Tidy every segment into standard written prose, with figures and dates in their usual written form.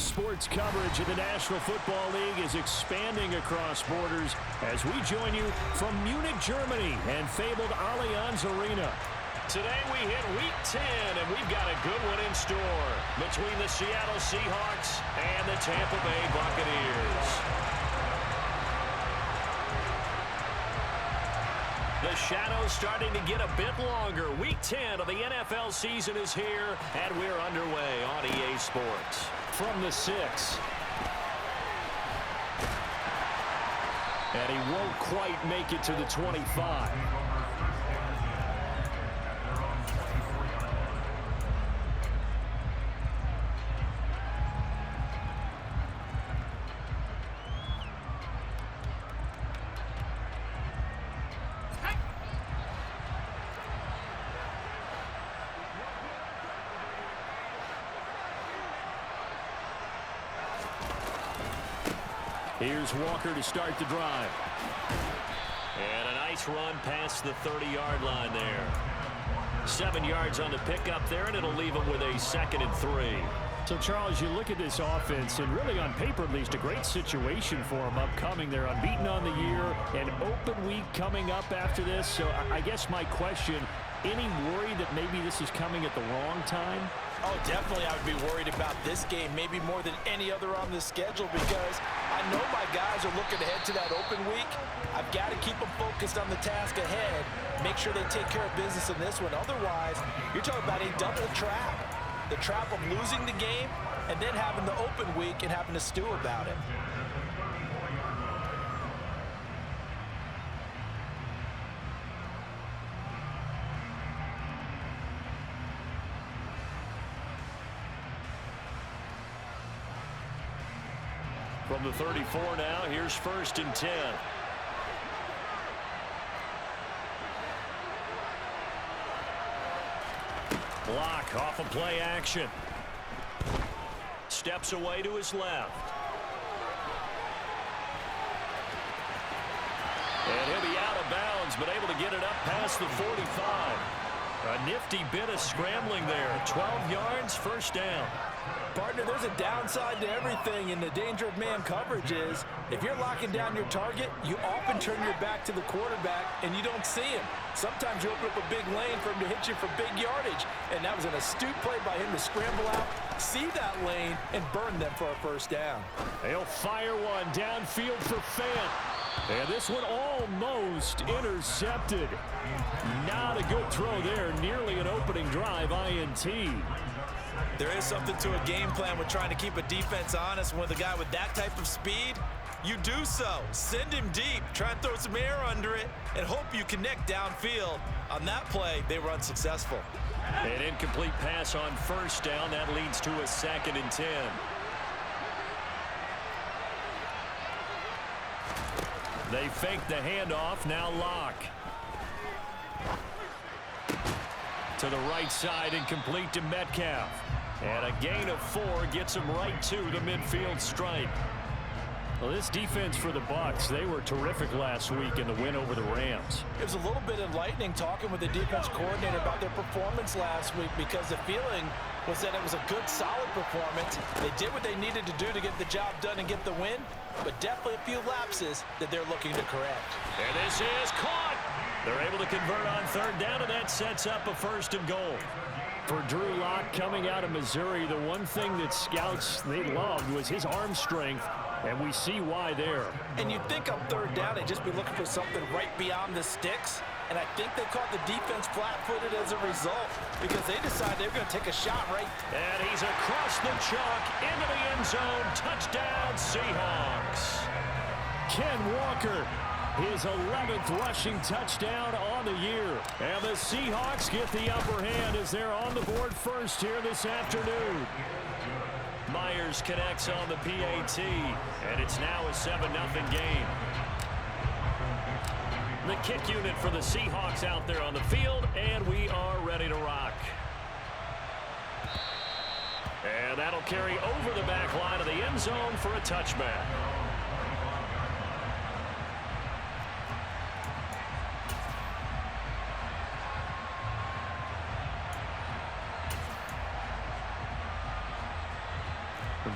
Sports coverage of the National Football League is expanding across borders as we join you from Munich, Germany and fabled Allianz Arena. Today we hit Week 10, and we've got a good one in store between the Seattle Seahawks and the Tampa Bay Buccaneers. The shadow's starting to get a bit longer. Week 10 of the NFL season is here, and we're underway on EA Sports. From the 6. And he won't quite make it to the 25. Here's Walker to start the drive. And a nice run past the 30-yard line there. 7 yards on the pickup there, and it'll leave him with a 2nd and 3. So, Charles, you look at this offense, and really on paper, at least, a great situation for them upcoming. They're unbeaten on the year, an open week coming up after this. So I guess my question, any worry that maybe this is coming at the wrong time? Oh, definitely I would be worried about this game, maybe more than any other on the schedule, because I know my guys are looking ahead to that open week. I've got to keep them focused on the task ahead, make sure they take care of business in this one. Otherwise, you're talking about a double trap. The trap of losing the game and then having the open week and having to stew about it. From the 34 now, here's 1st and 10. Block off of play action. Steps away to his left. And he'll be out of bounds, but able to get it up past the 45. A nifty bit of scrambling there. 12 yards, 1st down. Partner, there's a downside to everything, and the danger of man coverage is if you're locking down your target, you often turn your back to the quarterback and you don't see him. Sometimes you open up a big lane for him to hit you for big yardage, and that was an astute play by him to scramble out, see that lane, and burn them for a 1st down. They'll fire one downfield for Fant. And this one almost intercepted. Not a good throw there. Nearly an opening drive INT. There is something to a game plan with trying to keep a defense honest. With a guy with that type of speed, you do so. Send him deep. Try and throw some air under it and hope you connect downfield. On that play, they were unsuccessful. An incomplete pass on 1st down. That leads to a 2nd and 10. They fake the handoff. Now Locke. To the right side and complete to Metcalf. And a gain of 4 gets him right to the midfield stripe. Well, this defense for the Bucs, they were terrific last week in the win over the Rams. It was a little bit enlightening talking with the defense coordinator about their performance last week, because the feeling was that it was a good, solid performance. They did what they needed to do to get the job done and get the win, but definitely a few lapses that they're looking to correct. And this is caught. They're able to convert on 3rd down, and that sets up a 1st and goal. For Drew Lock coming out of Missouri, the one thing that scouts they loved was his arm strength, and we see why there. And you'd think on 3rd down they'd just be looking for something right beyond the sticks, and I think they caught the defense flat-footed as a result, because they decided they were going to take a shot right. And he's across the chalk into the end zone. Touchdown, Seahawks. Ken Walker, his 11th rushing touchdown on the year. And the Seahawks get the upper hand as they're on the board first here this afternoon. Myers connects on the PAT, and it's now a 7-0 game. The kick unit for the Seahawks out there on the field, and we are ready to rock. And that'll carry over the back line of the end zone for a touchback.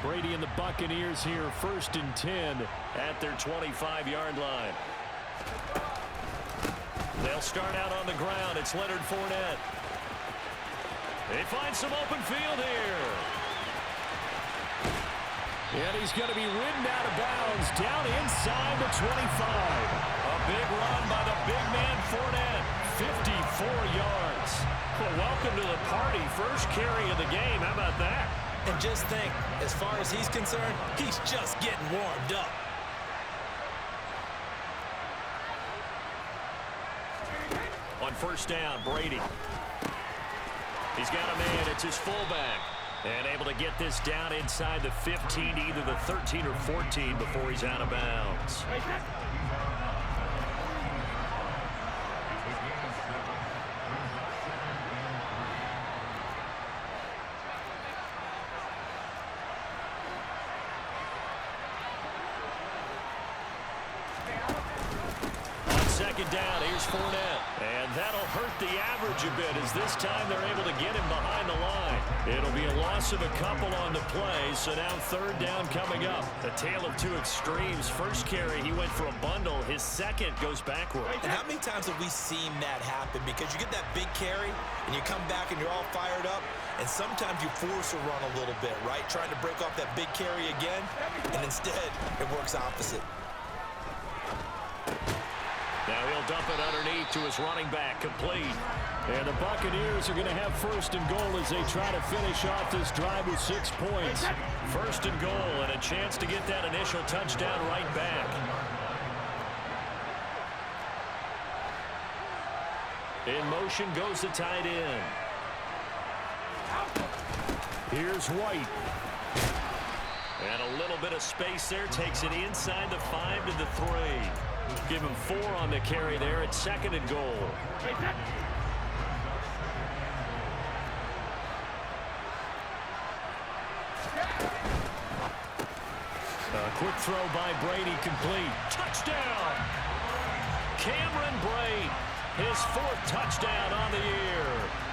Brady and the Buccaneers here, 1st and 10 at their 25-yard line. They'll start out on the ground. It's Leonard Fournette. They find some open field here. And he's going to be ridden out of bounds down inside the 25. A big run by the big man Fournette. 54 yards. Well, welcome to the party. First carry of the game. How about that? And just think, as far as he's concerned, he's just getting warmed up. On first down, Brady. He's got a man. It's his fullback. And able to get this down inside the 15, either the 13 or 14 before he's out of bounds. Second down, here's Fournette. And that'll hurt the average a bit as this time they're able to get him behind the line. It'll be a loss of a couple on the play, so now third down coming up. A tale of two extremes. First carry, he went for a bundle. His second goes backward. And how many times have we seen that happen? Because you get that big carry, and you come back and you're all fired up, and sometimes you force a run a little bit, right? Trying to break off that big carry again, and instead it works opposite. Now he'll dump it underneath to his running back, complete. And the Buccaneers are going to have 1st and goal as they try to finish off this drive with 6 points. 1st and goal and a chance to get that initial touchdown right back. In motion goes the tight end. Here's White. And a little bit of space there. Takes it inside the 5 to the 3. Give him 4 on the carry there. It's 2nd and goal. A quick throw by Brady, complete. Touchdown! Cameron Brate, his 4th touchdown on the year.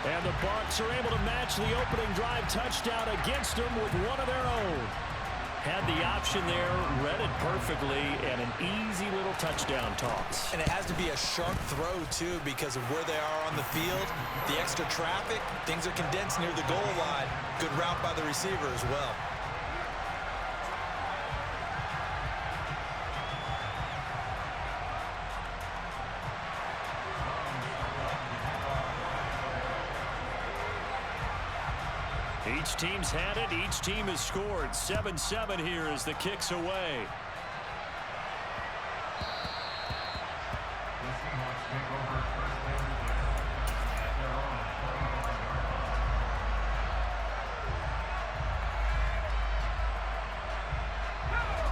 And the Bucs are able to match the opening drive touchdown against them with one of their own. Had the option there, read it perfectly, and an easy little touchdown toss. And it has to be a sharp throw, too, because of where they are on the field. The extra traffic, things are condensed near the goal line. Good route by the receiver as well. Each team's had it. Each team has scored. 7-7 here as the kick's away.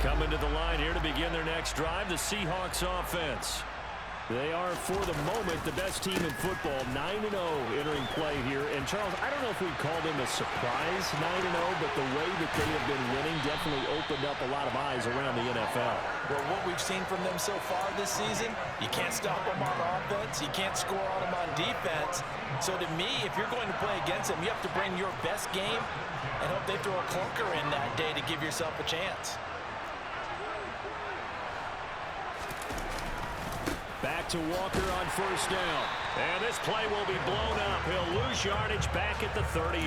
Coming to the line here to begin their next drive, the Seahawks offense. They are, for the moment, the best team in football, 9-0 entering play here. And, Charles, I don't know if we'd call them a surprise 9-0, but the way that they have been winning definitely opened up a lot of eyes around the NFL. Well, what we've seen from them so far this season, you can't stop them on offense, you can't score on them on defense. So, to me, if you're going to play against them, you have to bring your best game and hope they throw a clunker in that day to give yourself a chance. Back to Walker on first down. And this play will be blown up. He'll lose yardage back at the 38.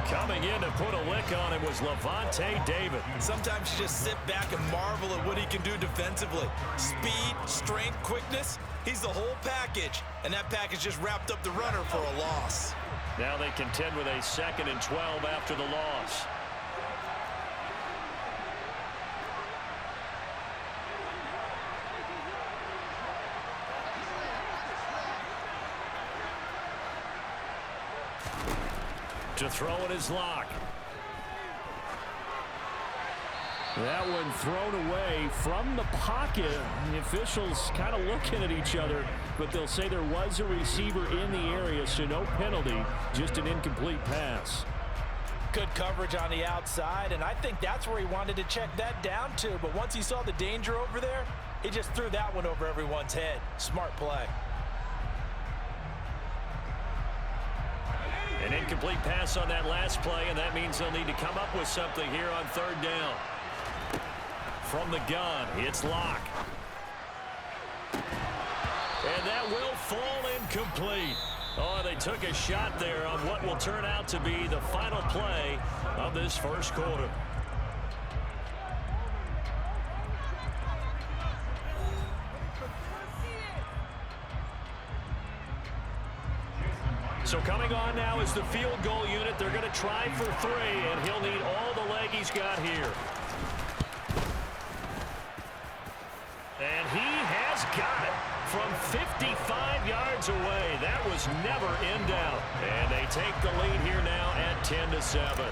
Coming in to put a lick on him was Levante David. Sometimes you just sit back and marvel at what he can do defensively. Speed, strength, quickness, he's the whole package. And that package just wrapped up the runner for a loss. Now they contend with a 2nd and 12 after the loss. To throw in his lock. That one thrown away from the pocket. The officials kind of looking at each other, but they'll say there was a receiver in the area, so no penalty, just an incomplete pass. Good coverage on the outside, and I think that's where he wanted to check that down to, but once he saw the danger over there, he just threw that one over everyone's head. Smart play. An incomplete pass on that last play, and that means they'll need to come up with something here on third down. From the gun, it's Locke. And that will fall incomplete. Oh, they took a shot there on what will turn out to be the final play of this first quarter. So coming on now is the field goal unit. They're going to try for 3, and he'll need all the leg he's got here. And he has got it from 55 yards away. That was never in doubt. And they take the lead here now at 10-7.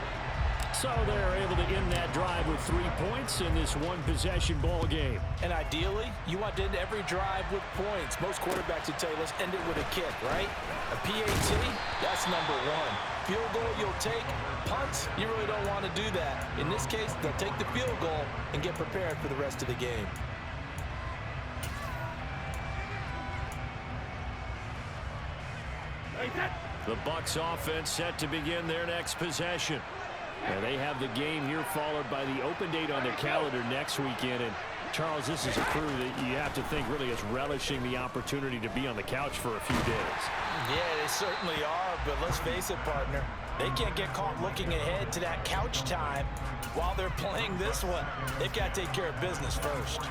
So they're able to end that drive with 3 points in this one-possession ball game. And ideally, you want to end every drive with points. Most quarterbacks would tell you, let's end it with a kick, right? A PAT, that's number 1. Field goal you'll take. Punts, you really don't want to do that. In this case, they'll take the field goal and get prepared for the rest of the game. The Bucs offense set to begin their next possession. And they have the game here followed by the open date on their calendar next weekend. And Charles, this is a crew that you have to think really is relishing the opportunity to be on the couch for a few days. Yeah, they certainly are, but let's face it, partner. They can't get caught looking ahead to that couch time while they're playing this one. They've got to take care of business first.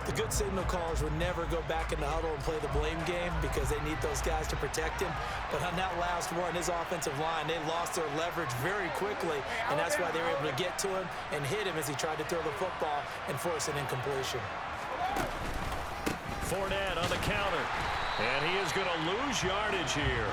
The good signal callers would never go back in the huddle and play the blame game because they need those guys to protect him. But on that last one, his offensive line, they lost their leverage very quickly, and that's why they were able to get to him and hit him as he tried to throw the football and force an incompletion. Fournette on the counter, and he is going to lose yardage here.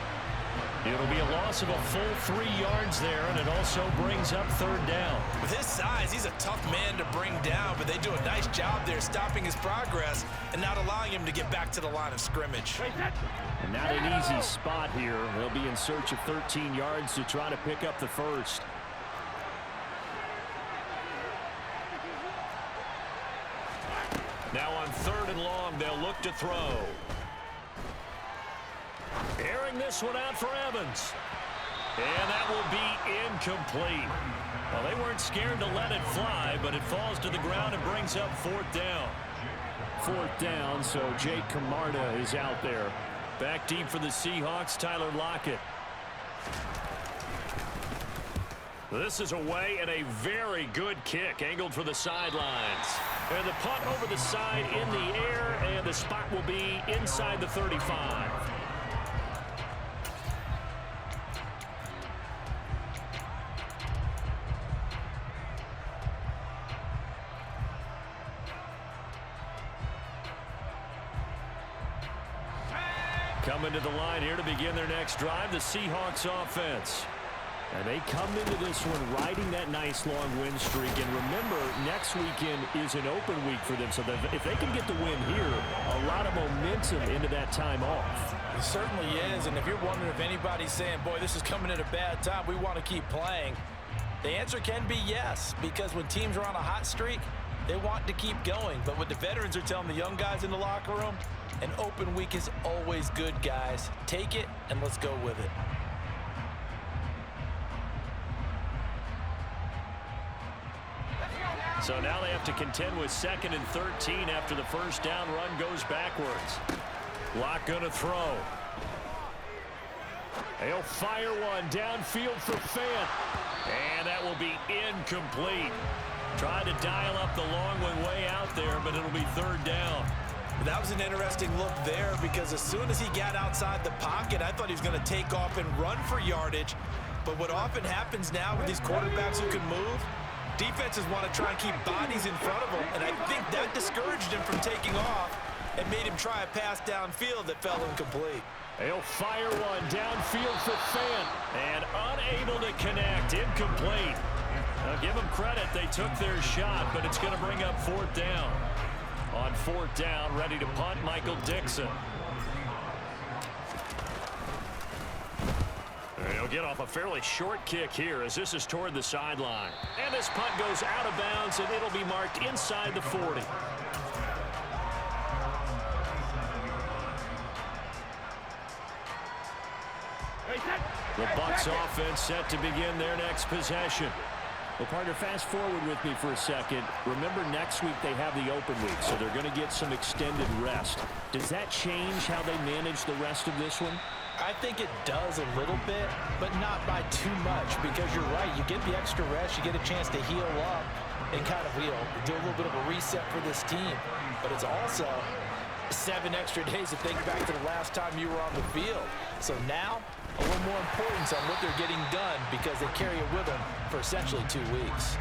It'll be a loss of a full 3 yards there, and it also brings up third down. With his size, he's a tough man to bring down, but they do a nice job there stopping his progress and not allowing him to get back to the line of scrimmage. And not an easy spot here. They'll be in search of 13 yards to try to pick up the first. Now on 3rd and long, they'll look to throw. Airing this one out for Evans. And that will be incomplete. Well, they weren't scared to let it fly, but it falls to the ground and brings up 4th down. 4th down, so Jake Camarda is out there. Back deep for the Seahawks, Tyler Lockett. This is away and a very good kick, angled for the sidelines. And the punt over the side in the air, and the spot will be inside the 35. Coming to the line here to begin their next drive, the Seahawks offense. And they come into this one riding that nice long win streak. And remember, next weekend is an open week for them. So that if they can get the win here, a lot of momentum into that time off. It certainly is. And if you're wondering if anybody's saying, boy, this is coming at a bad time, we want to keep playing, the answer can be yes. Because when teams are on a hot streak, they want to keep going. But what the veterans are telling the young guys in the locker room, an open week is always good, guys. Take it and let's go with it. So now they have to contend with 2nd and 13 after the first down run goes backwards. Locke going to throw. He'll fire one downfield for Fant. And that will be incomplete. Tried to dial up the long one way out there, but it'll be 3rd down. That was an interesting look there because as soon as he got outside the pocket, I thought he was going to take off and run for yardage. But what often happens now with these quarterbacks who can move, defenses want to try and keep bodies in front of them, and I think that discouraged him from taking off and made him try a pass downfield that fell incomplete. He'll fire one downfield for Fant, and unable to connect, incomplete. Now give them credit, they took their shot, but it's going to bring up 4th down. On 4th down, ready to punt, Michael Dixon. He'll get off a fairly short kick here as this is toward the sideline. And this punt goes out of bounds, and it'll be marked inside the 40. The Bucs offense set to begin their next possession. Well, partner, fast forward with me for a second. Remember, next week they have the open week, so they're going to get some extended rest. Does that change how they manage the rest of this one? I think it does a little bit, but not by too much, because you're right. You get the extra rest, you get a chance to heal up and kind of, do a little bit of a reset for this team. But it's also 7 extra days to think back to the last time you were on the field. So now, a little more importance on what they're getting done because they carry it with them for essentially 2 weeks.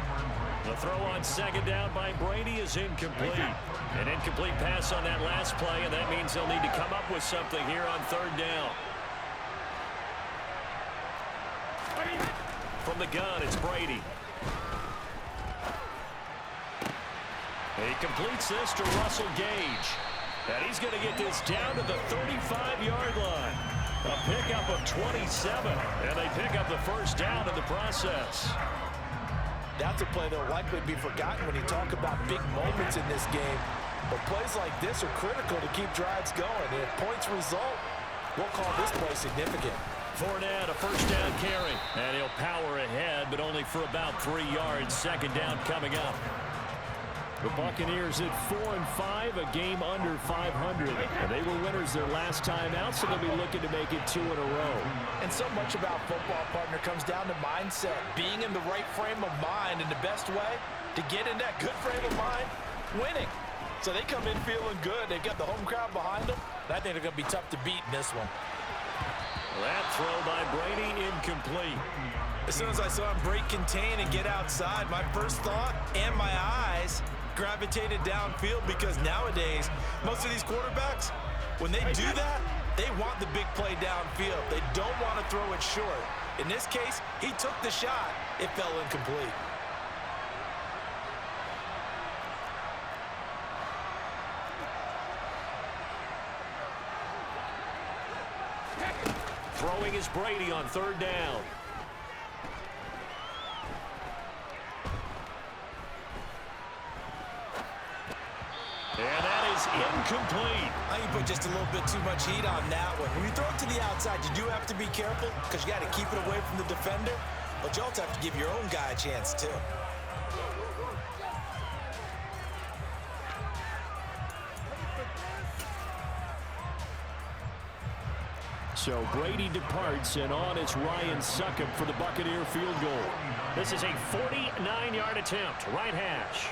The throw on second down by Brady is incomplete. An incomplete pass on that last play, and that means they'll need to come up with something here on third down. From the gun, it's Brady. He completes this to Russell Gage. And he's going to get this down to the 35-yard line. A pickup of 27, and they pick up the first down in the process. That's a play that will likely be forgotten when you talk about big moments in this game. But plays like this are critical to keep drives going. And if points result, we'll call this play significant. Fournette, a first down carry. And he'll power ahead, but only for about 3 yards. Second down coming up. The Buccaneers at 4-5, a game under 500. And they were winners their last time out, so they'll be looking to make it 2 in a row. And so much about football, partner, comes down to mindset. Being in the right frame of mind, and the best way to get in that good frame of mind, winning. So they come in feeling good. They've got the home crowd behind them. And I think they're going to be tough to beat in this one. That throw by Brady incomplete. As soon as I saw him break contain and get outside, my first thought and my eyes gravitated downfield, because nowadays most of these quarterbacks, when they do that, they want the big play downfield. They don't want to throw it short. In this case, he took the shot. It fell incomplete. Throwing is Brady on third down. And that is incomplete. I think you put just a little bit too much heat on that one. When you throw it to the outside, you do have to be careful because you got to keep it away from the defender. But you also have to give your own guy a chance, too. So Brady departs, and on is Ryan Succop for the Buccaneer field goal. This is a 49-yard attempt, right hash.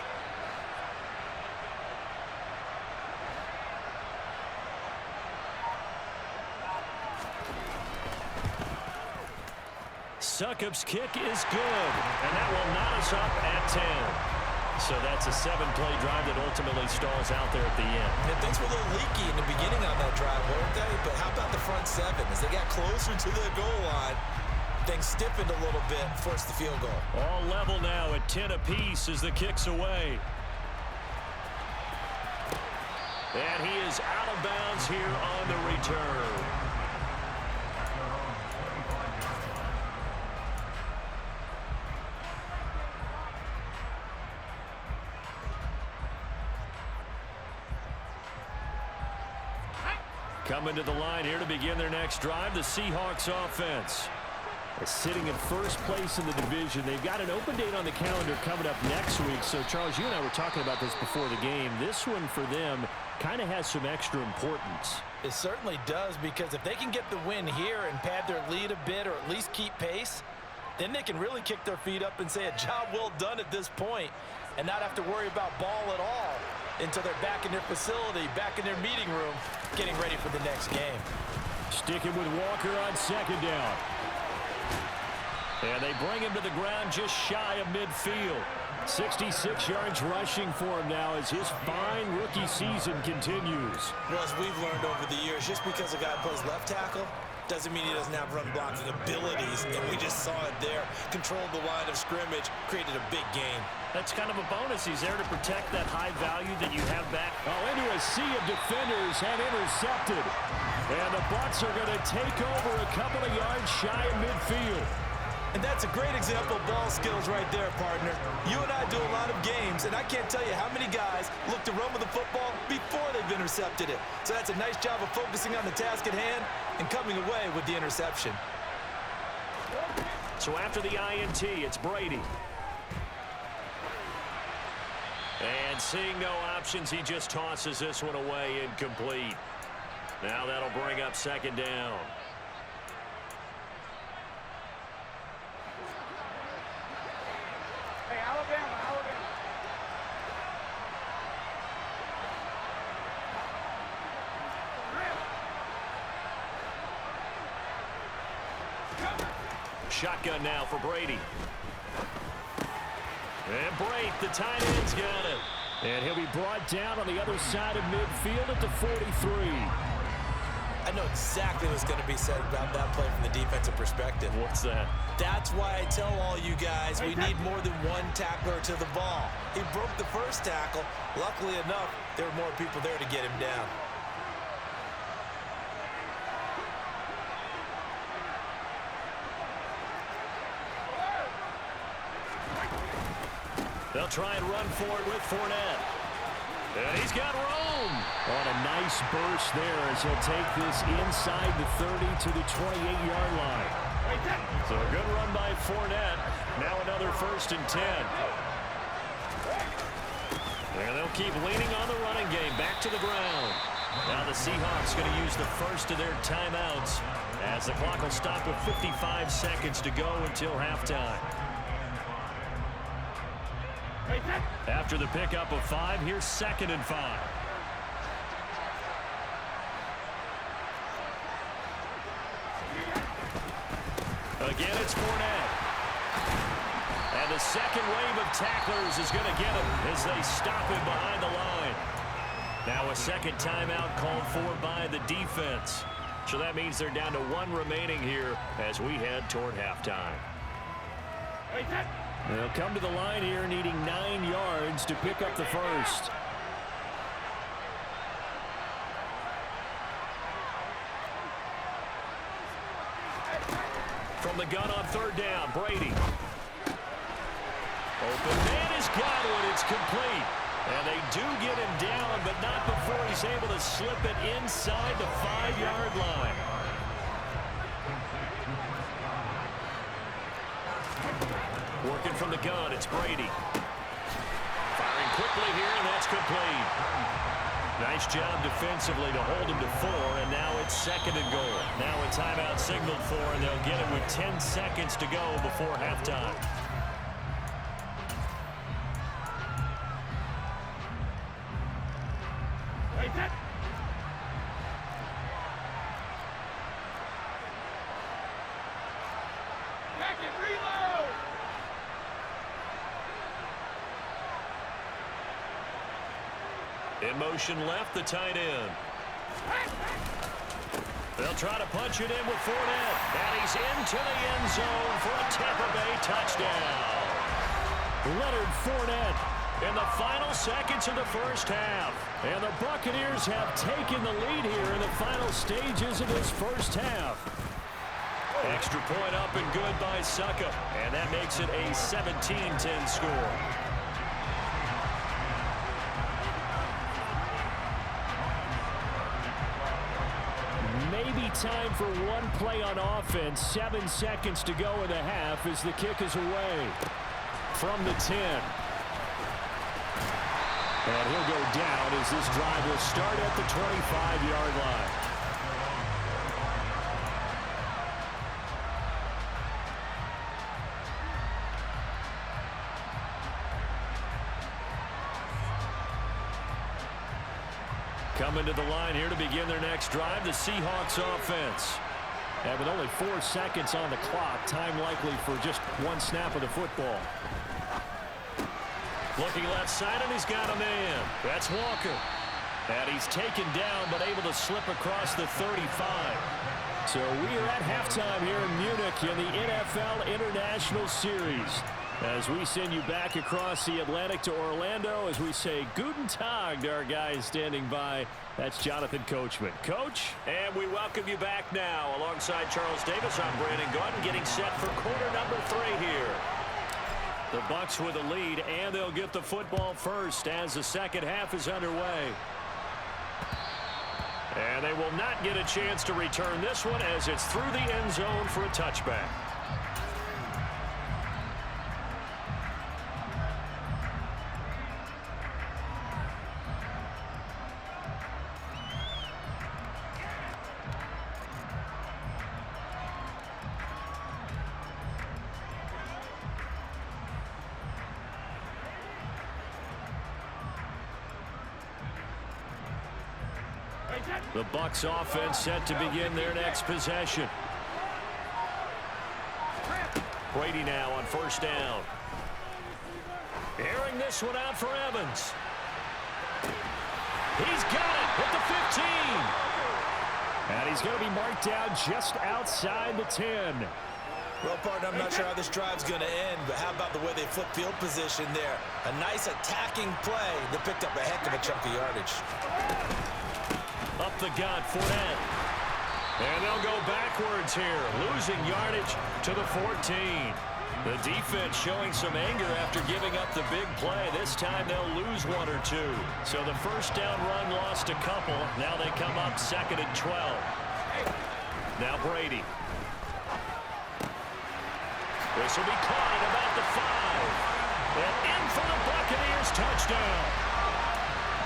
Succop's kick is good, and that will knot us up at 10. So that's a 7-play drive that ultimately stalls out there at the end. And things were a little leaky in the beginning on that drive, weren't they? But how about the front 7? As they got closer to the goal line, things stiffened a little bit, forced the field goal. All level now at 10 apiece as the kick's away. And he is out of bounds here on the return. Coming to the line here to begin their next drive, the Seahawks offense. Sitting in first place in the division. They've got an open date on the calendar coming up next week. So, Charles, you and I were talking about this before the game. This one for them kind of has some extra importance. It certainly does, because if they can get the win here and pad their lead a bit or at least keep pace, then they can really kick their feet up and say a job well done at this point and not have to worry about ball at all until they're back in their facility, back in their meeting room, getting ready for the next game. Sticking with Walker on second down. And they bring him to the ground just shy of midfield. 66 yards rushing for him now as his fine rookie season continues. Well, as we've learned over the years, just because a guy plays left tackle doesn't mean he doesn't have run blocking abilities, and we just saw it there. Controlled the line of scrimmage, created a big game. That's kind of a bonus. He's there to protect that high value that you have back. Oh, into a sea of defenders and intercepted. And the Bucs are going to take over a couple of yards shy of midfield. And that's a great example of ball skills right there, partner. You and I do a lot of games, and I can't tell you how many guys look to run with the football before they've intercepted it. So that's a nice job of focusing on the task at hand and coming away with the interception. So after the INT, it's Brady. And seeing no options, he just tosses this one away incomplete. Now that'll bring up second down. Hey, Alabama. Shotgun now for Brady. And Brate, the tight end's got it. And he'll be brought down on the other side of midfield at the 43. I know exactly what's going to be said about that play from the defensive perspective. What's that? That's why I tell all you guys we need more than one tackler to the ball. He broke the first tackle. Luckily enough, there were more people there to get him down. They'll try and run for it with Fournette. And he's got room. On a nice burst there as he'll take this inside the 30 to the 28-yard line. So a good run by Fournette. Now another 1st and 10. And they'll keep leaning on the running game. Back to the ground. Now the Seahawks going to use the first of their timeouts as the clock will stop with 55 seconds to go until halftime. After the pickup of 5, here's 2nd and 5. Again, it's Fournette. And the second wave of tacklers is going to get him as they stop him behind the line. Now a second timeout called for by the defense. So that means they're down to 1 remaining here as we head toward halftime. They'll come to the line here needing 9 yards to pick up the first. From the gun on 3rd down, Brady. Open man has got one. It's complete. And they do get him down, but not before he's able to slip it inside the 5-yard line. Working from the gun, it's Brady. Firing quickly here, and that's complete. Nice job defensively to hold him to 4, and now it's 2nd and goal. Now a timeout signaled for, and they'll get it with 10 seconds to go before halftime. In motion left, the tight end. They'll try to punch it in with Fournette. And he's into the end zone for a Tampa Bay touchdown. Leonard Fournette In the final seconds of the first half. And the Buccaneers have taken the lead here in the final stages of this first half. Extra point up and good by Succa. And that makes it a 17-10 score. Maybe time for one play on offense. 7 seconds to go in the half as the kick is away. From the 10. And he'll go down as this drive will start at the 25-yard line. Coming to the line here to begin their next drive, the Seahawks offense. And with only 4 seconds on the clock, time likely for just one snap of the football. Looking left side, and he's got a man. That's Walker. And he's taken down, but able to slip across the 35. So we are at halftime here in Munich in the NFL International Series. As we send you back across the Atlantic to Orlando, as we say Guten Tag to our guys standing by. That's Jonathan Coachman. Coach? And we welcome you back now. Alongside Charles Davis, I'm Brandon Gaudin, getting set for quarter number 3 here. The Bucs with a lead, and they'll get the football first as the second half is underway. And they will not get a chance to return this one as it's through the end zone for a touchback. The Bucs offense set to begin their next possession. Brady now on first down. Airing this one out for Evans. He's got it at the 15. And he's going to be marked down just outside the 10. Well, partner, I'm not sure how this drive's going to end, but how about the way they flip field position there? A nice attacking play that picked up a heck of a chunk of yardage. Up the gut, Fournette. And they'll go backwards here, losing yardage to the 14. The defense showing some anger after giving up the big play. This time they'll lose one or two. So the first down run lost a couple. Now they come up 2nd and 12. Now Brady. This will be caught at about the 5. And in for the Buccaneers touchdown.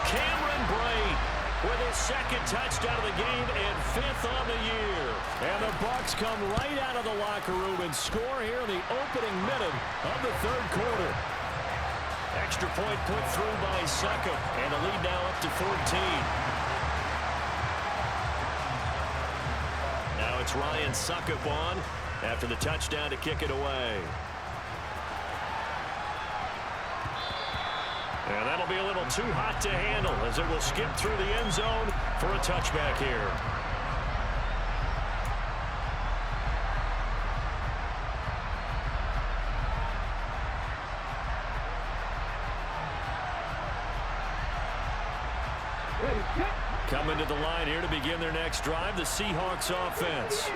Cameron Brate with his 2nd touchdown of the game and 5th on the year. And the Bucs come right out of the locker room and score here in the opening minute of the 3rd quarter. Extra point put through by Succop, and the lead now up to 14. Now it's Ryan Succop on after the touchdown to kick it away. And that'll be a little too hot to handle as it will skip through the end zone for a touchback here. Coming to the line here to begin their next drive, the Seahawks offense.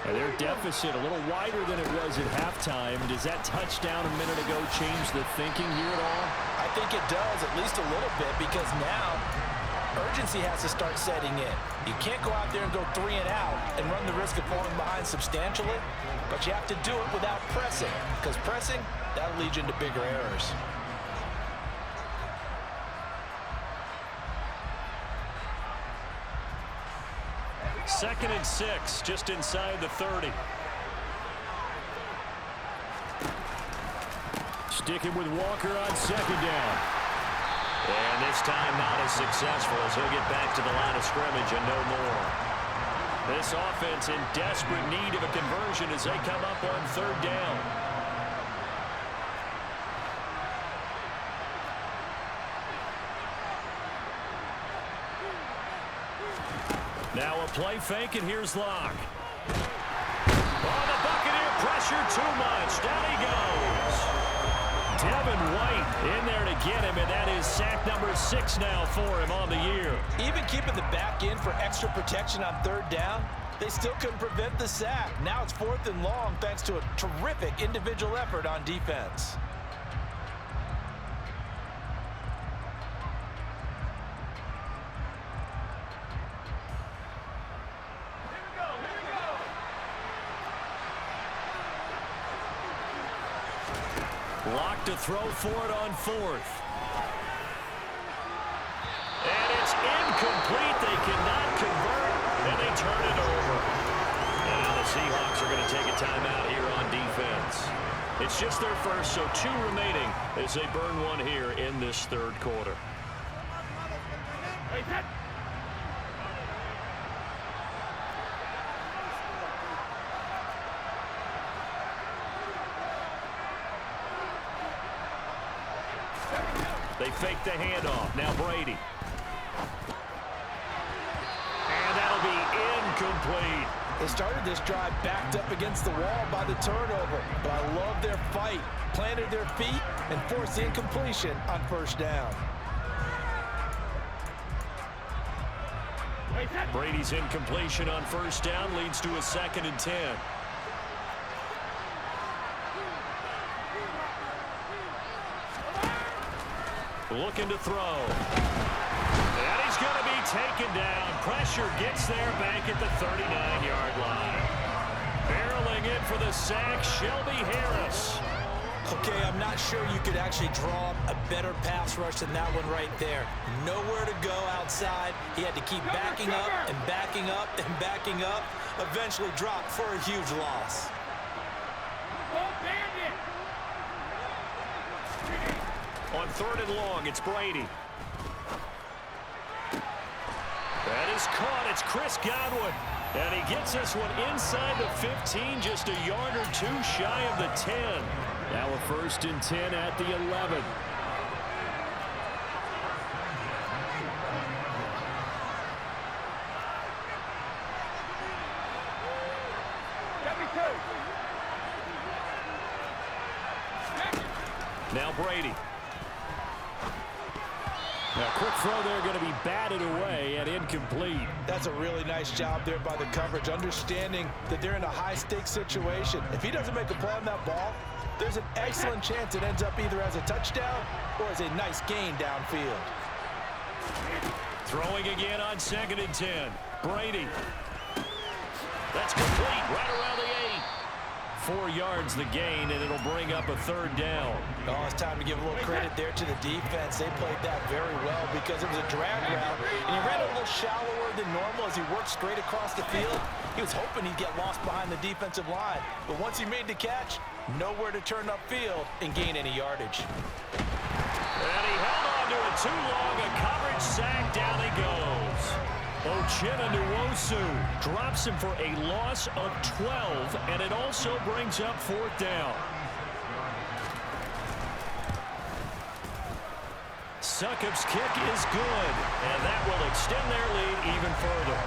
And their deficit a little wider than it was at halftime. Does that touchdown a minute ago change the thinking here at all? I think it does, at least a little bit, because now urgency has to start setting in. You can't go out there and go 3 and out and run the risk of falling behind substantially, but you have to do it without pressing, because pressing, that'll lead you into bigger errors. Second and 6, just inside the 30. Sticking with Walker on 2nd down. And this time not as successful as he'll get back to the line of scrimmage and no more. This offense in desperate need of a conversion as they come up on 3rd down. Now a play fake, and here's Locke. Oh, the Buccaneer pressure too much. Down he goes. Devin White in there to get him, and that is sack number 6 now for him on the year. Even keeping the back in for extra protection on 3rd down, they still couldn't prevent the sack. Now it's 4th and long thanks to a terrific individual effort on defense. Locked to throw for it on 4th. And it's incomplete. They cannot convert, and they turn it over. And now the Seahawks are going to take a timeout here on defense. It's just their first, so 2 remaining as they burn one here in this 3rd quarter. They fake the handoff. Now Brady. And that'll be incomplete. They started this drive backed up against the wall by the turnover, but I love their fight. Planted their feet and forced the incompletion on 1st down. Brady's incompletion on 1st down leads to a 2nd and 10. Looking to throw. And he's going to be taken down. Pressure gets there back at the 39-yard line. Barreling in for the sack, Shelby Harris. Okay, I'm not sure you could actually draw a better pass rush than that one right there. Nowhere to go outside. He had to keep backing up and backing up and backing up. Eventually dropped for a huge loss. On 3rd and long, it's Brady. That is caught. It's Chris Godwin. And he gets this one inside the 15, just a yard or two shy of the 10. Now a 1st and 10 at the 11. Now Brady. A quick throw there, going to be batted away and incomplete. That's a really nice job there by the coverage, understanding that they're in a high-stakes situation. If he doesn't make a play on that ball, there's an excellent chance it ends up either as a touchdown or as a nice gain downfield. Throwing again on 2nd and 10. Brady. That's complete right around the 8. 4 yards the gain, and it'll bring up a 3rd down. Oh, it's time to give a little credit there to the defense. They played that very well because it was a drag route, and he ran a little shallower than normal as he worked straight across the field. He was hoping he'd get lost behind the defensive line, but once he made the catch, nowhere to turn upfield and gain any yardage. And he held on to it too long. A coverage sack. Down he goes. Uchenna Nwosu drops him for a loss of 12, and it also brings up 4th down. Succop's kick is good, and that will extend their lead even further.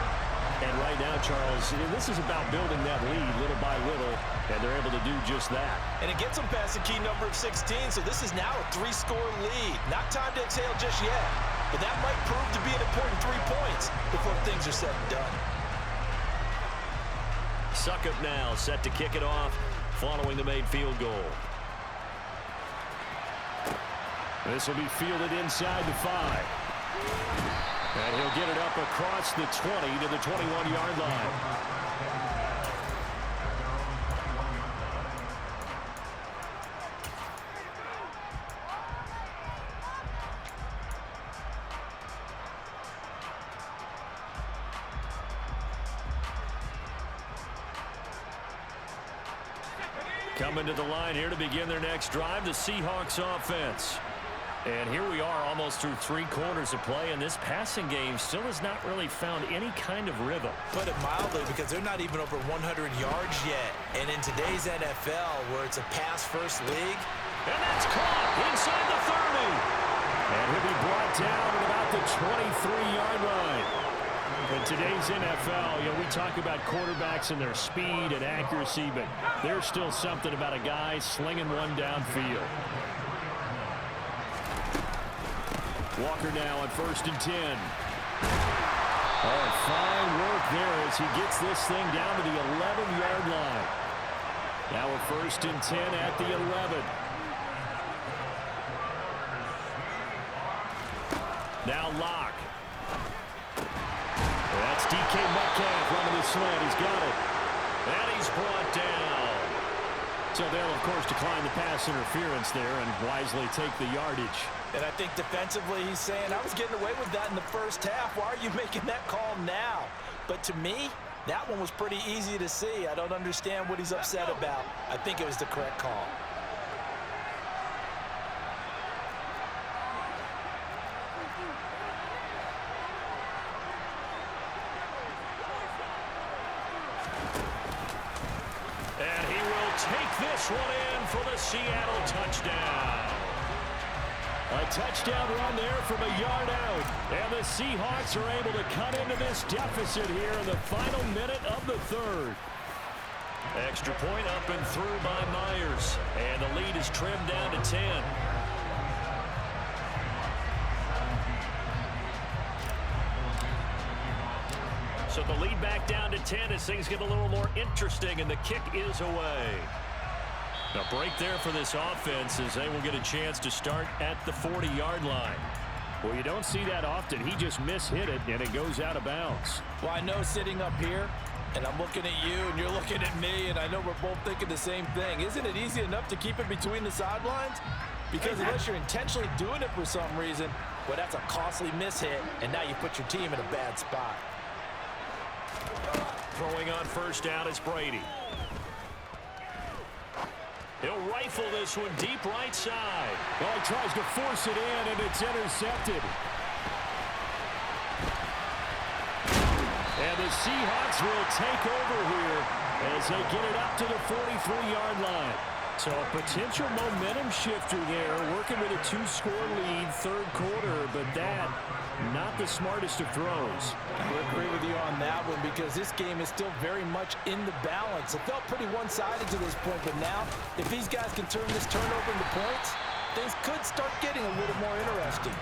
And right now, Charles, this is about building that lead little by little, and they're able to do just that. And it gets them past the key number of 16, so this is now a 3-score lead. Not time to exhale just yet, but that might prove to be an important 3 points before things are said and done. Succop now set to kick it off following the made field goal. This will be fielded inside the 5. And he'll get it up across the 20 to the 21-yard line. Coming to the line here to begin their next drive, the Seahawks offense. And here we are almost through 3 quarters of play, and this passing game still has not really found any kind of rhythm. Put it mildly, because they're not even over 100 yards yet. And in today's NFL, where it's a pass-first league. And that's caught inside the 30. And he'll be brought down at about the 23-yard line. In today's NFL, we talk about quarterbacks and their speed and accuracy, but there's still something about a guy slinging one downfield. Walker now on 1st and 10. Oh, fine work there as he gets this thing down to the 11-yard line. Now a 1st and 10 at the 11. Now Locke. That's DK Metcalf running the slant. He's got it. And he's brought down. So they'll, of course, decline the pass interference there and wisely take the yardage. And I think defensively he's saying, I was getting away with that in the first half. Why are you making that call now? But to me, that one was pretty easy to see. I don't understand what he's upset about. I think it was the correct call. And he will take this one in for the Seattle touchdown. A touchdown run there from a yard out. And the Seahawks are able to cut into this deficit here in the final minute of the 3rd. Extra point up and through by Myers. And the lead is trimmed down to 10. So the lead back down to 10 as things get a little more interesting, and the kick is away. A break there for this offense as they will get a chance to start at the 40-yard line. Well, you don't see that often. He just mishit it, and it goes out of bounds. Well, I know sitting up here, and I'm looking at you, and you're looking at me, and I know we're both thinking the same thing. Isn't it easy enough to keep it between the sidelines? Because unless you're intentionally doing it for some reason, well, that's a costly mishit, and now you put your team in a bad spot. Throwing on 1st down is Brady. He'll rifle this one deep right side. Well, he tries to force it in, and it's intercepted. Seahawks will take over here as they get it up to the 43-yard line. So a potential momentum shifter there, working with a 2-score lead, third quarter, but that, not the smartest of throws. I agree with you on that one because this game is still very much in the balance. It felt pretty one-sided to this point, but now, if these guys can turn this turnover into points, things could start getting a little more interesting.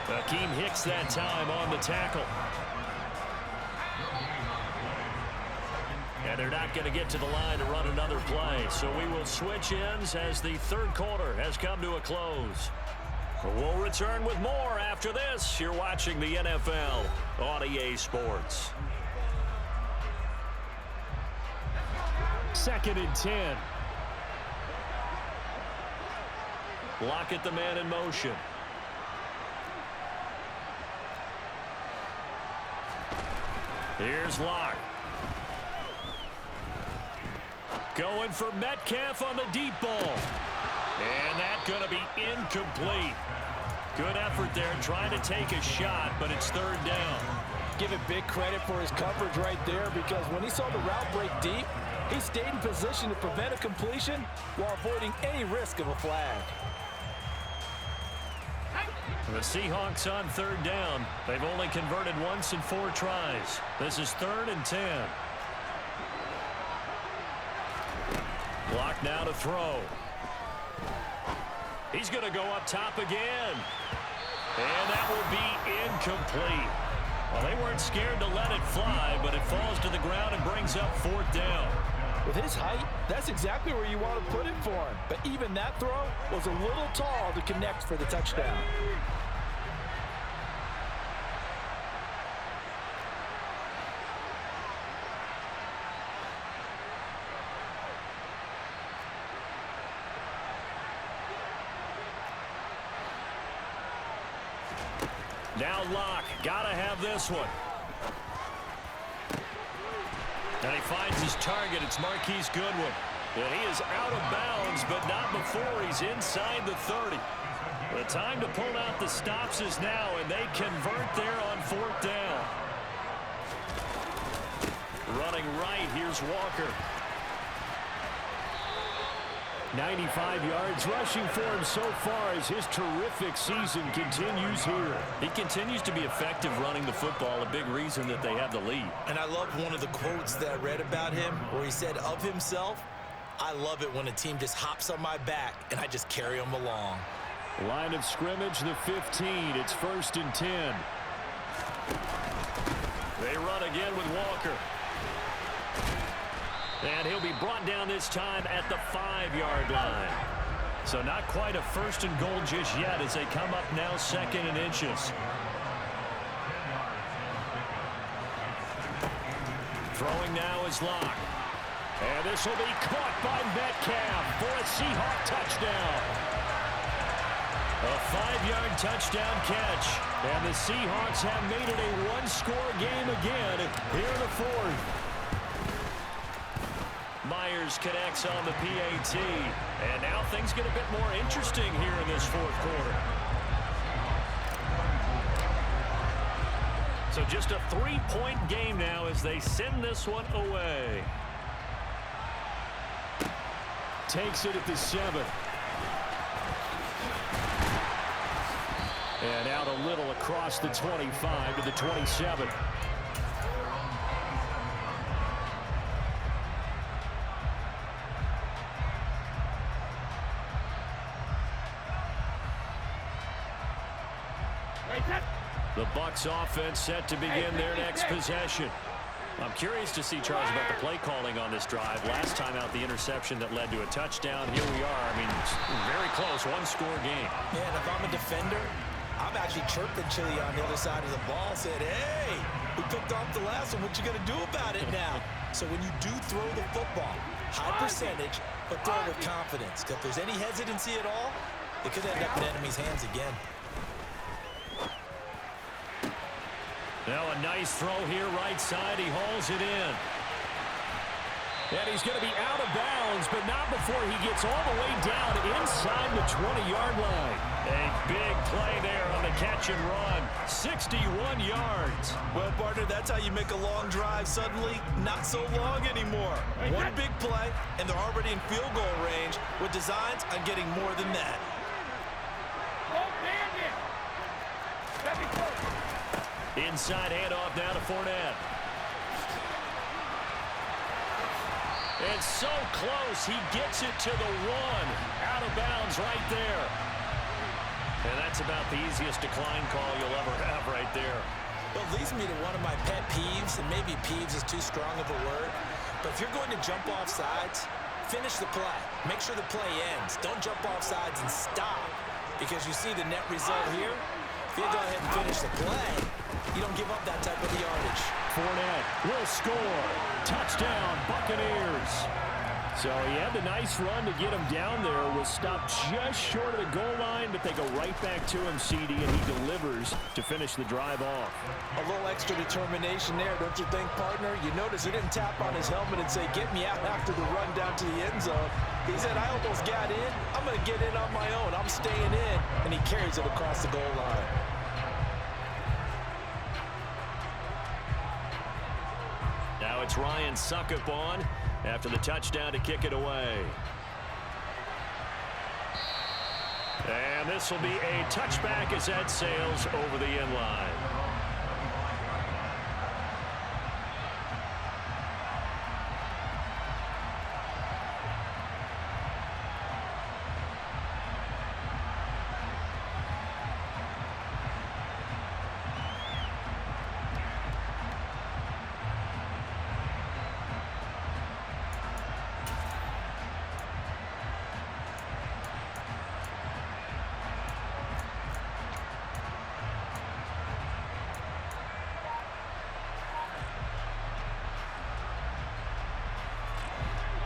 Akeem Hicks that time on the tackle. And they're not going to get to the line to run another play. So we will switch ends as the third quarter has come to a close. We'll return with more after this. You're watching the NFL on EA Sports. 2nd and 10. Lockett the man in motion. Here's Locke. Going for Metcalf on the deep ball. And that's going to be incomplete. Good effort there trying to take a shot, but it's third down. Give it big credit for his coverage right there because when he saw the route break deep, he stayed in position to prevent a completion while avoiding any risk of a flag. The Seahawks on third down. They've only converted once in 4 tries. This is 3rd and 10. Block now to throw. He's going to go up top again. And that will be incomplete. Well, they weren't scared to let it fly, but it falls to the ground and brings up 4th down. With his height, that's exactly where you want to put it for him. But even that throw was a little tall to connect for the touchdown. Now Locke, gotta have this one. And he finds his target. It's Marquise Goodwin. And he is out of bounds, but not before he's inside the 30. The time to pull out the stops is now, and they convert there on 4th down. Running right, here's Walker. 95 yards rushing for him so far as his terrific season continues here. He continues to be effective running the football, a big reason that they have the lead. And I love one of the quotes that I read about him where he said of himself, "I love it when a team just hops on my back and I just carry them along." Line of scrimmage, the 15. It's 1st and 10. They run again with Walker. And he'll be brought down this time at the 5-yard line. So not quite a 1st and goal just yet as they come up now 2nd and inches. Throwing now is Locke. And this will be caught by Metcalf for a Seahawk touchdown. A 5-yard touchdown catch. And the Seahawks have made it a 1-score game again here in the 4th. Myers connects on the PAT. And now things get a bit more interesting here in this 4th quarter. So just a 3-point game now as they send this one away. Takes it at the 7. And out a little across the 25 to the 27. The Bucs offense set to begin their next possession. I'm curious to see, Charles, about the play calling on this drive. Last time out, the interception that led to a touchdown. Here we are. I mean, it's very close, 1-score game. Yeah, and if I'm a defender, I'm actually chirping Chili on the other side of the ball, said, "Hey, we picked off the last one. What you going to do about it now?" So when you do throw the football, high percentage, but throw with confidence. If there's any hesitancy at all, it could end up in enemy's hands again. Now a nice throw here right side. He hauls it in. And he's going to be out of bounds, but not before he gets all the way down inside the 20-yard line. A big play there on the catch and run. 61 yards. Well, partner, that's how you make a long drive suddenly not so long anymore. One big play, and they're already in field goal range with designs on getting more than that. Inside handoff now to Fournette. And so close, he gets it to the one. Out of bounds right there. And that's about the easiest decline call you'll ever have right there. Well, it leads me to one of my pet peeves, and maybe peeves is too strong of a word, but if you're going to jump off sides, finish the play. Make sure the play ends. Don't jump off sides and stop, because you see the net result here. If you go ahead and finish the play, you don't give up that type of yardage. Fournette will score. Touchdown, Buccaneers. So he had the nice run to get him down there. Was stopped just short of the goal line, but they go right back to him, CD, and he delivers to finish the drive off. A little extra determination there, don't you think, partner? You notice he didn't tap on his helmet and say, get me out after the run down to the end zone. He said, I almost got in. I'm going to get in on my own. I'm staying in. And he carries it across the goal line. Now it's Ryan Suckup on after the touchdown to kick it away. And this will be a touchback as that sails over the end line.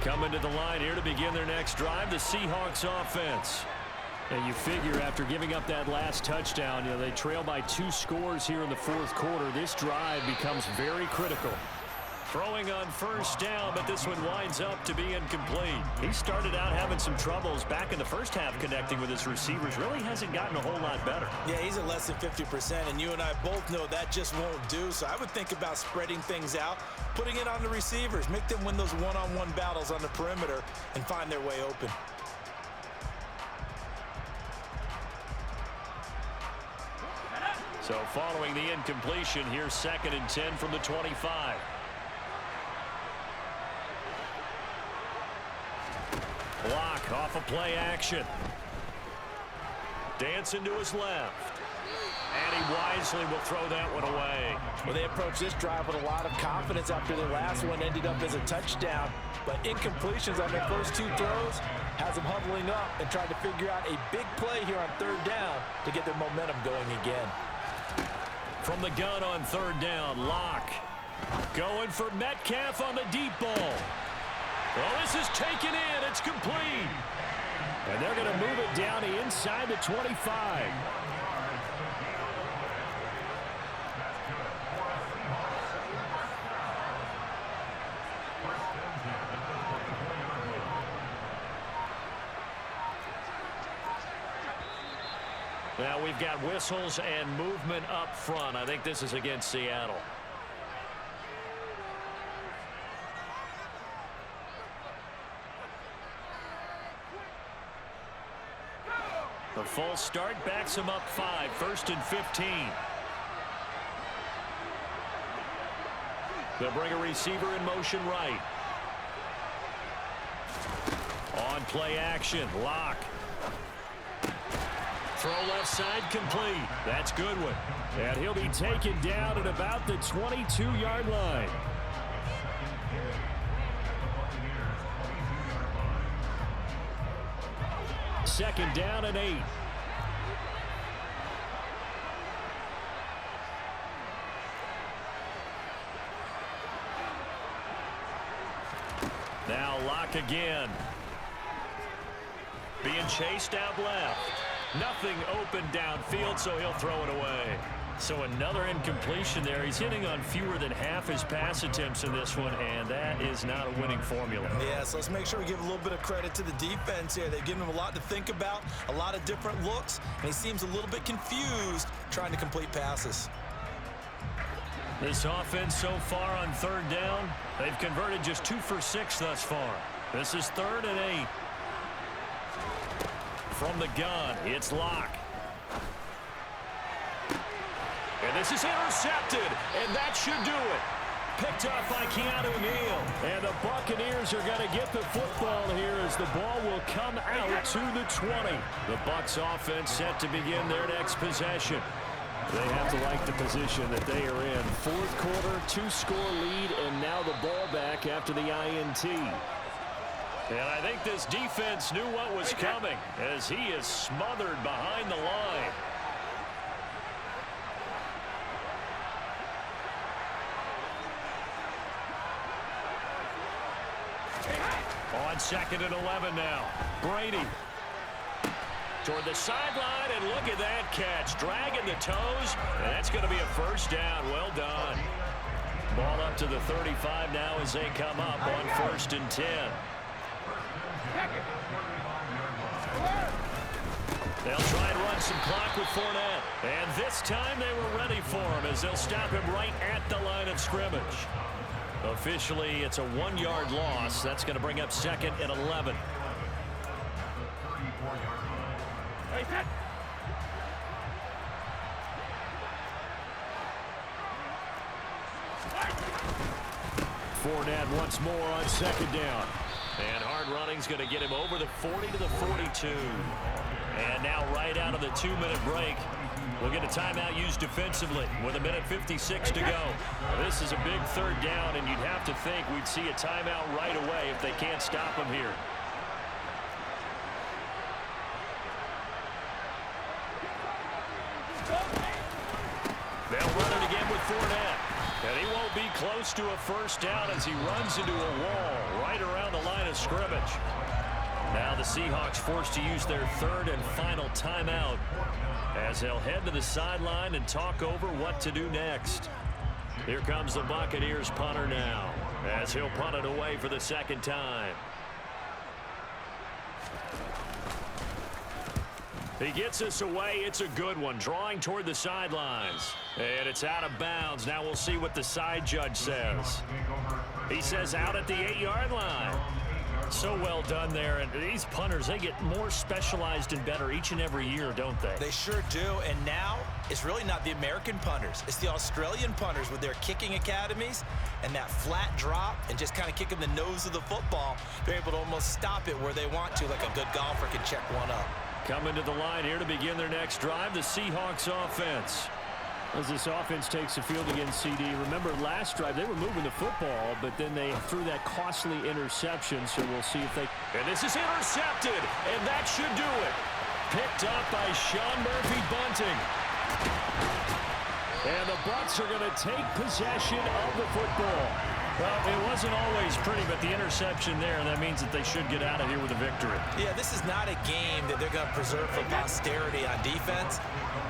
Coming to the line here to begin their next drive, the Seahawks offense. And you figure after giving up that last touchdown, they trail by 2 scores here in the fourth quarter. This drive becomes very critical. Throwing on first down, but this one winds up to be incomplete. He started out having some troubles back in the first half connecting with his receivers. Really hasn't gotten a whole lot better. Yeah, he's at less than 50%, and you and I both know that just won't do. So I would think about spreading things out, putting it on the receivers, make them win those one-on-one battles on the perimeter and find their way open. So following the incompletion, here's 2nd and 10 from the 25. Block off a play action. Dancing to his left. And he wisely will throw that one away. Well, they approached this drive with a lot of confidence after their last one ended up as a touchdown. But incompletions on their first 2 throws has them huddling up and trying to figure out a big play here on 3rd down to get their momentum going again. From the gun on 3rd down, Locke going for Metcalf on the deep ball. Well, this is taken in. It's complete. And they're going to move it down inside the 25. Now we've got whistles and movement up front. I think this is against Seattle. The false start backs him up 5, 1st and 15. They'll bring a receiver in motion right. On play action, Locke. Throw left side complete. That's Goodwin. And he'll be taken down at about the 22-yard line. Second down and 8. Now Locke again. Being chased out left. Nothing open downfield, so he'll throw it away. So another incompletion there. He's hitting on fewer than half his pass attempts in this one, and that is not a winning formula. Yeah, so let's make sure we give a little bit of credit to the defense here. They've given him a lot to think about, a lot of different looks, and he seems a little bit confused trying to complete passes. This offense so far on third down, they've converted just 2 for 6 thus far. This is 3rd and 8. From the gun, it's Locke. And this is intercepted, and that should do it. Picked up by Keanu Neal. And the Buccaneers are going to get the football here as the ball will come out to the 20. The Bucs offense set to begin their next possession. They have to like the position that they are in. 4th quarter, 2-score lead, and now the ball back after the INT. And I think this defense knew what was coming as he is smothered behind the line. On 2nd and 11 now. Brady toward the sideline, and look at that catch. Dragging the toes, and that's going to be a first down. Well done. Ball up to the 35 now as they come up on 1st and 10. They'll try and run some clock with Fournette. And this time they were ready for him as they'll stop him right at the line of scrimmage. Officially, it's a 1-yard loss. That's going to bring up 2nd and 11. Fournette once more on 2nd down. And hard running's going to get him over the 40 to the 42. And now right out of the 2-minute break, we'll get a timeout used defensively with 1:56 to go. This is a big 3rd down, and you'd have to think we'd see a timeout right away if they can't stop him here. They'll run it again with Fournette. And he won't be close to a first down as he runs into a wall right around the line of scrimmage. Now the Seahawks forced to use their 3rd and final timeout as they'll head to the sideline and talk over what to do next. Here comes the Buccaneers punter now as he'll punt it away for the 2nd time. He gets us away. It's a good one, drawing toward the sidelines. And it's out of bounds. Now we'll see what the side judge says. He says out at the 8-yard line. So well done there. And these punters, they get more specialized and better each and every year, don't they? They sure do. And now it's really not the American punters. It's the Australian punters with their kicking academies and that flat drop and just kind of kicking the nose of the football. They're able to almost stop it where they want to, like a good golfer can check one up. Coming to the line here to begin their next drive, the Seahawks offense. As this offense takes the field against CD, remember last drive they were moving the football, but then they threw that costly interception, so we'll see if they... And this is intercepted, and that should do it. Picked up by Sean Murphy-Bunting. And the Bucs are going to take possession of the football. Well, it wasn't always pretty, but the interception there, that means that they should get out of here with a victory. Yeah, this is not a game that they're going to preserve for posterity on defense,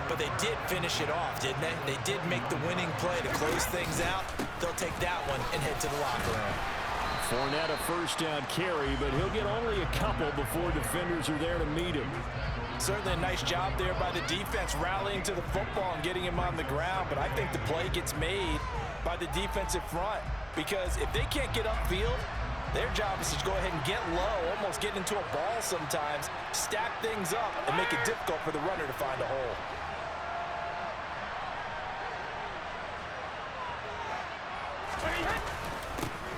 but they did finish it off, didn't they? They did make the winning play to close things out. They'll take that one and head to the locker room. Fournette a first down carry, but he'll get only a couple before defenders are there to meet him. Certainly a nice job there by the defense rallying to the football and getting him on the ground, but I think the play gets made by the defensive front. Because if they can't get upfield, their job is to go ahead and get low, almost get into a ball sometimes, stack things up, and make it difficult for the runner to find a hole.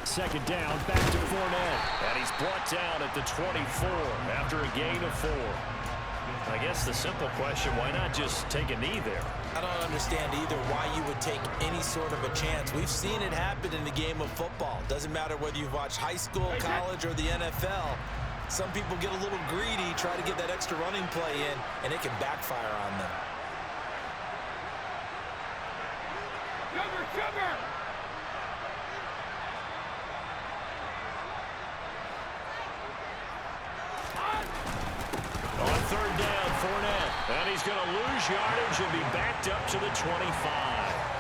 Second down, back to Fournette. And he's brought down at the 24 after a gain of 4. I guess the simple question, why not just take a knee there? I don't understand either why you would take any sort of a chance. We've seen it happen in the game of football. Doesn't matter whether you've watched high school, college, or the NFL. Some people get a little greedy, try to get that extra running play in, and it can backfire on them. On third down, Fournette. And he's going to lose yardage and be backed up to the 25.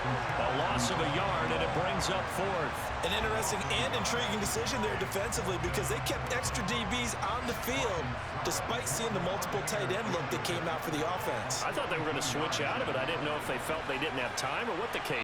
A loss of a yard, and it brings up fourth. An interesting and intriguing decision there defensively because they kept extra DBs on the field despite seeing the multiple tight end look that came out for the offense. I thought they were going to switch out of it. I didn't know if they felt they didn't have time or what the case